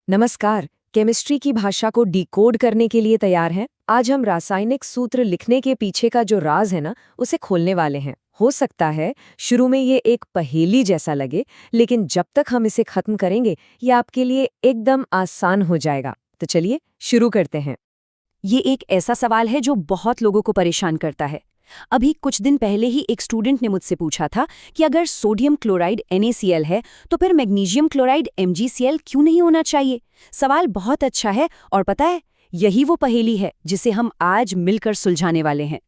नमस्कार। केमिस्ट्री की भाषा को डिकोड करने के लिए तैयार हैं? आज हम रासायनिक सूत्र लिखने के पीछे का जो राज है ना, उसे खोलने वाले हैं। हो सकता है शुरू में ये एक पहेली जैसा लगे, लेकिन जब तक हम इसे खत्म करेंगे, ये आपके लिए एकदम आसान हो जाएगा। तो चलिए शुरू करते हैं। ये एक ऐसा सवाल है जो बहुत लोगों को परेशान करता है। अभी कुछ दिन पहले ही एक स्टूडेंट ने मुझसे पूछा था कि अगर सोडियम क्लोराइड NaCl है तो फिर मैग्नीशियम क्लोराइड MgCl क्यों नहीं होना चाहिए। सवाल बहुत अच्छा है और पता है, यही वो पहेली है जिसे हम आज मिलकर सुलझाने वाले हैं।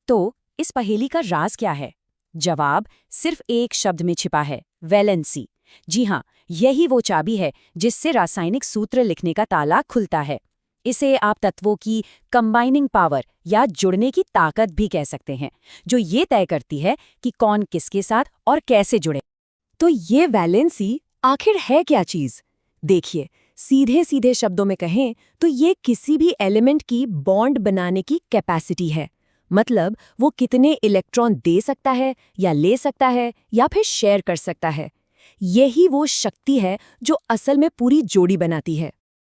तो इस पहेली का राज क्या है? जवाब सिर्फ एक शब्द में छिपा है, वैलेंसी। जी हाँ, यही वो चाबी है जिससे रासायनिक सूत्र लिखने का ताला खुलता है। इसे आप तत्वों की कंबाइनिंग पावर या जुड़ने की ताकत भी कह सकते हैं, जो ये तय करती है कि कौन किसके साथ और कैसे जुड़े। तो ये वैलेंसी आखिर है क्या चीज? देखिए, सीधे सीधे शब्दों में कहें तो ये किसी भी एलिमेंट की बॉन्ड बनाने की कैपेसिटी है। मतलब वो कितने इलेक्ट्रॉन दे सकता है या ले सकता है या फिर शेयर कर सकता है। यही वो शक्ति है जो असल में पूरी जोड़ी बनाती है।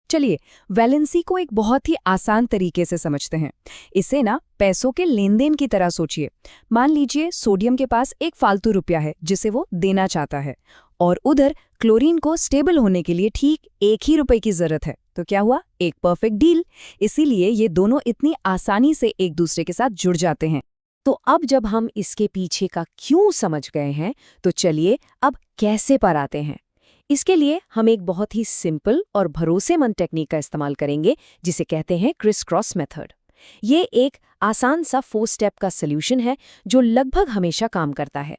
चलिए, वैलेंसी को एक बहुत ही आसान तरीके से समझते हैं। इसे ना पैसों के लेन देन की तरह सोचिए। मान लीजिए सोडियम के पास एक फालतू रुपया है जिसे वो देना चाहता है, और उधर क्लोरीन को स्टेबल होने के लिए ठीक एक ही रुपए की जरूरत है। तो क्या हुआ? एक परफेक्ट डील। इसीलिए ये दोनों इतनी आसानी से एक दूसरे के साथ जुड़ जाते हैं। तो अब जब हम इसके पीछे का क्यों समझ गए हैं, तो चलिए अब कैसे पर आते हैं। इसके लिए हम एक बहुत ही सिंपल और भरोसेमंद टेक्निक का इस्तेमाल करेंगे, जिसे कहते हैं क्रिस क्रॉस मेथड। ये एक आसान सा 4 स्टेप का सॉल्यूशन है जो लगभग हमेशा काम करता है।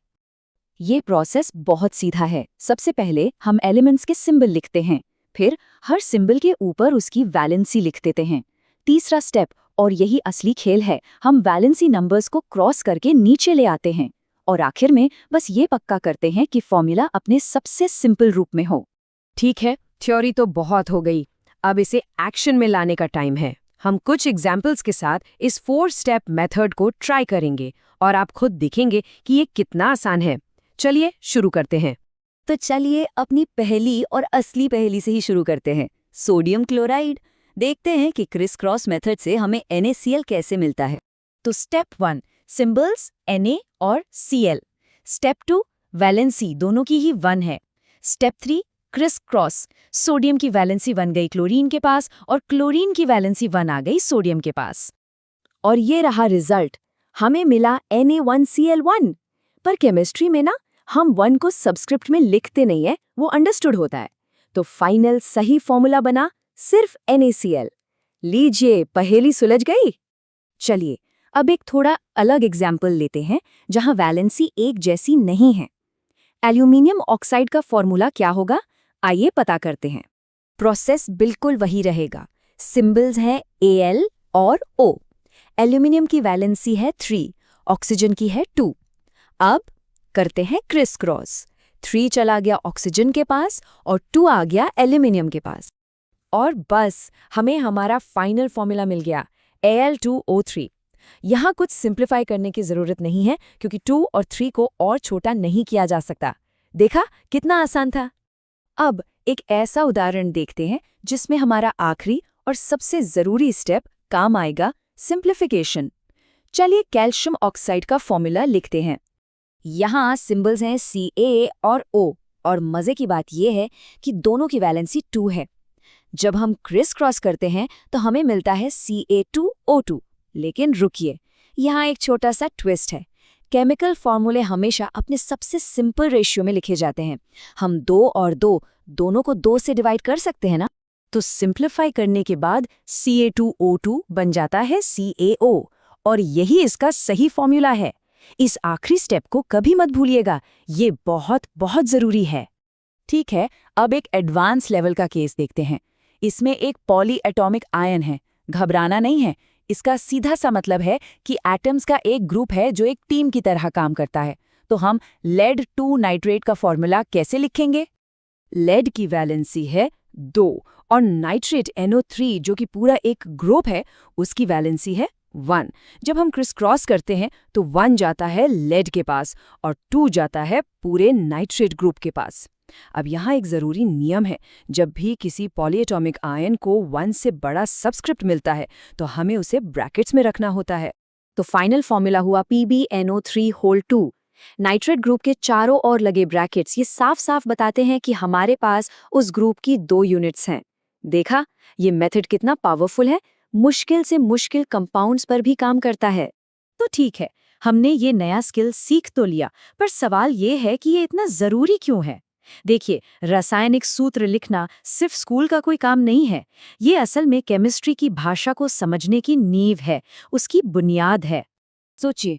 ये प्रोसेस बहुत सीधा है। सबसे पहले हम एलिमेंट्स के सिंबल लिखते हैं, फिर हर सिंबल के ऊपर उसकी वैलेंसी लिख देते हैं। तीसरा स्टेप, और यही असली खेल है, हम वैलेंसी नंबर्स को क्रॉस करके नीचे ले आते हैं। और आखिर में बस ये पक्का करते हैं कि फॉर्मूला अपने सबसे सिंपल रूप में हो। ठीक है, थ्योरी तो बहुत हो गई। अब इसे एक्शन में लाने का टाइम है। हम कुछ एग्जाम्पल्स के साथ इस 4 स्टेप मेथड को ट्राई करेंगे और आप खुद देखेंगे कि ये कितना आसान है। चलिए शुरू करते हैं। तो चलिए अपनी पहली और असली पहेली से ही शुरू करते हैं, सोडियम क्लोराइड। देखते हैं कि क्रिस क्रॉस मेथड से हमें NaCl कैसे मिलता है। तो स्टेप 1, सिंबल्स Na और Cl। स्टेप 2, वैलेंसी दोनों की ही 1 है। स्टेप 3, क्रिस क्रॉस, सोडियम की वैलेंसी 1 गई क्लोरीन के पास और क्लोरीन की वैलेंसी 1 आ गई सोडियम के पास। और ये रहा रिजल्ट, हमें मिला Na1Cl1। पर केमिस्ट्री में ना हम 1 को सबस्क्रिप्ट में लिखते नहीं है, वो अंडरस्टूड होता है। तो फाइनल सही फॉर्मूला बना सिर्फ NaCl। लीजिए, पहेली सुलझ गई। चलिए अब एक थोड़ा अलग एग्जाम्पल लेते हैं जहां वैलेंसी एक जैसी नहीं है। एल्यूमिनियम ऑक्साइड का फॉर्मूला क्या होगा? आइए पता करते हैं। प्रोसेस बिल्कुल वही रहेगा। सिंबल्स हैं Al और O। एल्यूमिनियम की वैलेंसी है 3, ऑक्सीजन की है 2। अब करते हैं क्रिस क्रॉस। 3 चला गया ऑक्सीजन के पास और 2 आ गया एल्यूमिनियम के पास। और बस हमें हमारा फाइनल फॉर्मूला मिल गया, Al2O3। यहाँ कुछ सिंप्लीफाई करने की जरूरत नहीं है, क्योंकि 2 और 3 को और छोटा नहीं किया जा सकता। देखा कितना आसान था। अब एक ऐसा उदाहरण देखते हैं जिसमें हमारा आखिरी और सबसे जरूरी स्टेप काम आएगा, सिंप्लीफिकेशन। चलिए कैल्शियम ऑक्साइड का फॉर्मूला लिखते हैं। यहाँ सिंबल्स हैं Ca और O, और मजे की बात यह है कि दोनों की वैलेंसी 2 है। जब हम क्रिस क्रॉस करते हैं तो हमें मिलता है Ca2O2। लेकिन रुकिए, यहाँ एक छोटा सा ट्विस्ट है। केमिकल फॉर्मूले हमेशा अपने सबसे सिंपल रेशियो में लिखे जाते हैं। हम 2 और 2 दोनों को 2 से डिवाइड कर सकते हैं ना। तो सिंप्लीफाई करने के बाद Ca2O2 बन जाता है CaO, और यही इसका सही फॉर्मूला है। इस आखिरी स्टेप को कभी मत भूलिएगा, ये बहुत बहुत जरूरी है। ठीक है, अब एक एडवांस लेवल का केस देखते हैं। इसमें एक पॉली एटॉमिक आयन है। घबराना नहीं है, इसका सीधा सा मतलब है कि एटम्स का एक ग्रुप है जो एक टीम की तरह काम करता है। तो हम लेड 2 नाइट्रेट का फॉर्मूला कैसे लिखेंगे? लेड की वैलेंसी है 2 और नाइट्रेट NO3 जो कि पूरा एक ग्रुप है, उसकी वैलेंसी है 1। जब हम क्रिस क्रॉस करते हैं तो 1 जाता है लेड के पास और 2 जाता है पूरे नाइट्रेट ग्रुप के पास। अब यहाँ एक ज़रूरी नियम है, जब भी किसी पॉलीएटॉमिक आयन को 1 से बड़ा सबस्क्रिप्ट मिलता है तो हमें उसे ब्रैकेट्स में रखना होता है। तो फाइनल फॉर्मूला हुआ PbNO3 होल 2। नाइट्रेट ग्रुप के चारों ओर लगे ब्रैकेट्स ये साफ साफ बताते हैं कि हमारे पास उस ग्रुप की 2 यूनिट्स हैं। देखा, ये मेथड कितना पावरफुल है, मुश्किल से मुश्किल कंपाउंड्स पर भी काम करता है। तो ठीक है, हमने ये नया स्किल सीख तो लिया, पर सवाल ये है कि ये इतना ज़रूरी क्यों है? देखिए, रासायनिक सूत्र लिखना सिर्फ स्कूल का कोई काम नहीं है। ये असल में केमिस्ट्री की भाषा को समझने की नींव है, उसकी बुनियाद है। सोचिए,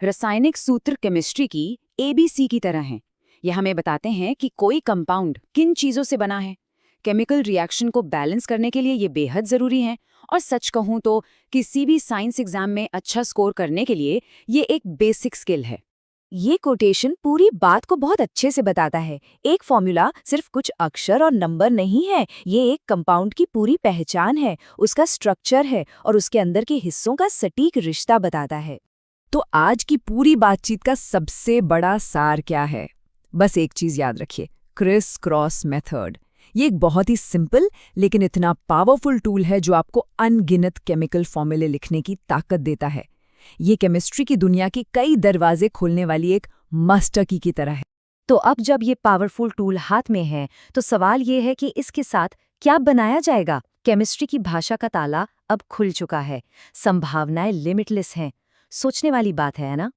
रासायनिक सूत्र केमिस्ट्री की ABC की तरह हैं। ये हमें बताते हैं कि कोई कंपाउंड किन चीज़ों से बना है। केमिकल रिएक्शन को बैलेंस करने के लिए ये बेहद ज़रूरी है, और सच कहूँ तो किसी भी साइंस एग्जाम में अच्छा स्कोर करने के लिए ये एक बेसिक स्किल है। ये कोटेशन पूरी बात को बहुत अच्छे से बताता है। एक फॉर्मूला सिर्फ कुछ अक्षर और नंबर नहीं है, ये एक कंपाउंड की पूरी पहचान है, उसका स्ट्रक्चर है और उसके अंदर के हिस्सों का सटीक रिश्ता बताता है। तो आज की पूरी बातचीत का सबसे बड़ा सार क्या है? बस एक चीज़ याद रखिए, क्रिस क्रॉस मेथड। ये एक बहुत ही सिंपल लेकिन इतना पावरफुल टूल है जो आपको अनगिनत केमिकल फॉर्मूले लिखने की ताकत देता है। ये केमिस्ट्री की दुनिया के कई दरवाजे खोलने वाली एक मास्टर की तरह है। तो अब जब ये पावरफुल टूल हाथ में है, तो सवाल ये है कि इसके साथ क्या बनाया जाएगा? केमिस्ट्री की भाषा का ताला अब खुल चुका है, संभावनाएं लिमिटलेस हैं। सोचने वाली बात है ना?